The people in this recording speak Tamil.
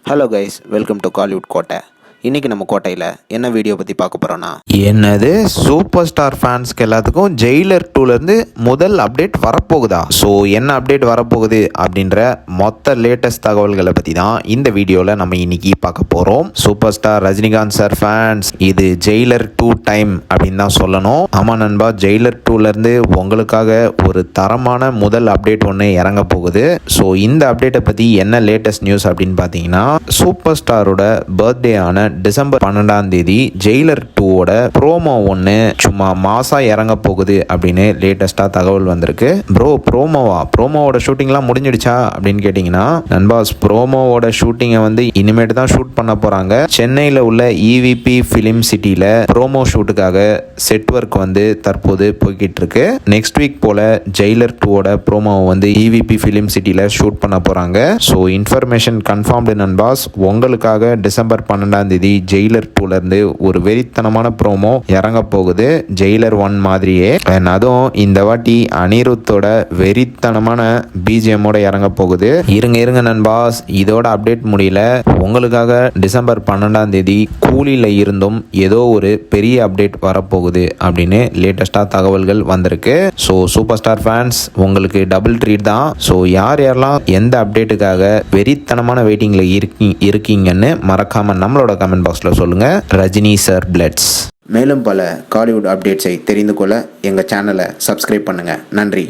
Hello guys, welcome to Kollywood கோட்டை. இன்றைக்கி நம்ம கோட்டையில் என்ன வீடியோ பற்றி பார்க்க போகிறோன்னா, என்னது சூப்பர் ஸ்டார் ஃபேன்ஸ்க்கு எல்லாத்துக்கும் ஜெயிலர் 2லேருந்து முதல் அப்டேட் வரப்போகுதா? ஸோ என்ன அப்டேட் வரப்போகுது அப்படின்ற மொத்த லேட்டஸ்ட் தகவல்களை பற்றி தான் இந்த வீடியோவில் நம்ம இன்றைக்கி பார்க்க போகிறோம். Super star Rajinikanth sir fans, இது ஜெயிலர் 2 டைம் அப்படின்னு தான் சொல்லணும். ஆமாம் நண்பா, ஜெயிலர் 2லேருந்து உங்களுக்காக ஒரு தரமான முதல் அப்டேட் ஒன்று இறங்க போகுது. ஸோ இந்த அப்டேட்டை பற்றி என்ன லேட்டஸ்ட் நியூஸ் அப்படின்னு பார்த்தீங்கன்னா, சூப்பர் ஸ்டாரோட பர்த்டே ஆன டிசம்பர் 12 ஜெயிலர் 2ஓட ப்ரோமோ ஒன்று சும்மா மாசா இறங்க போகுது அப்படின்னு லேட்டஸ்டா தகவல் வந்திருக்கு. ப்ரோ, ப்ரோமோவோட ஷூட்டிங்லாம் முடிஞ்சிடுச்சா அப்படின்னு கேட்டிங்கன்னா, நண்பாஸ், ப்ரோமோவோட ஷூட்டிங்கை இனிமேட்டு தான் ஷூட் பண்ண போகிறாங்க. சென்னையில் உள்ள EVP ஃபிலிம் சிட்டியில் ப்ரோமோ ஷூட்டுக்காக செட் ஒர்க் தற்போது போய்கிட்டு இருக்கு. நெக்ஸ்ட் வீக் போல ஜெயிலர் 2ஓட ப்ரோமோ EVP ஃபிலிம் சிட்டியில் ஷூட் பண்ண போகிறாங்க. ஸோ இன்ஃபர்மேஷன் கன்ஃபார்ம்டு நண்பாஸ். உங்களுக்காக டிசம்பர் 12 ஜெயிலர் 2லேருந்து ஒரு வெறித்தனமான ப்ரோமோ இறங்க போகுது, ஜெயிலர் 1 மாதிரியே. அதுவும் இந்த வாட்டி அனிருத்தோட வெறித்தனமான BGMோட இறங்க போகுது. இருங்க நண்பாஸ், இதோட அப்டேட் முடியல. உங்களுக்காக டிசம்பர் 12 கூலியில் இருந்தும் ஏதோ ஒரு பெரிய அப்டேட் வரப்போகுது அப்படின்னு லேட்டஸ்டாக தகவல்கள் வந்திருக்கு. ஸோ சூப்பர் ஸ்டார் ஃபேன்ஸ், உங்களுக்கு டபுள் ட்ரீட் தான். ஸோ யாரெல்லாம் எந்த அப்டேட்டுக்காக வெறித்தனமான வெயிட்டிங்கில் இருக்கீங்கன்னு மறக்காமல் நம்மளோட கமெண்ட் பாக்ஸில் சொல்லுங்கள். ரஜினி சார் பிளட்ஸ். மேலும் பல காலிவுட் அப்டேட்ஸை தெரிந்து கொள்ள எங்கள் சேனலை சப்ஸ்கிரைப் பண்ணுங்கள். நன்றி.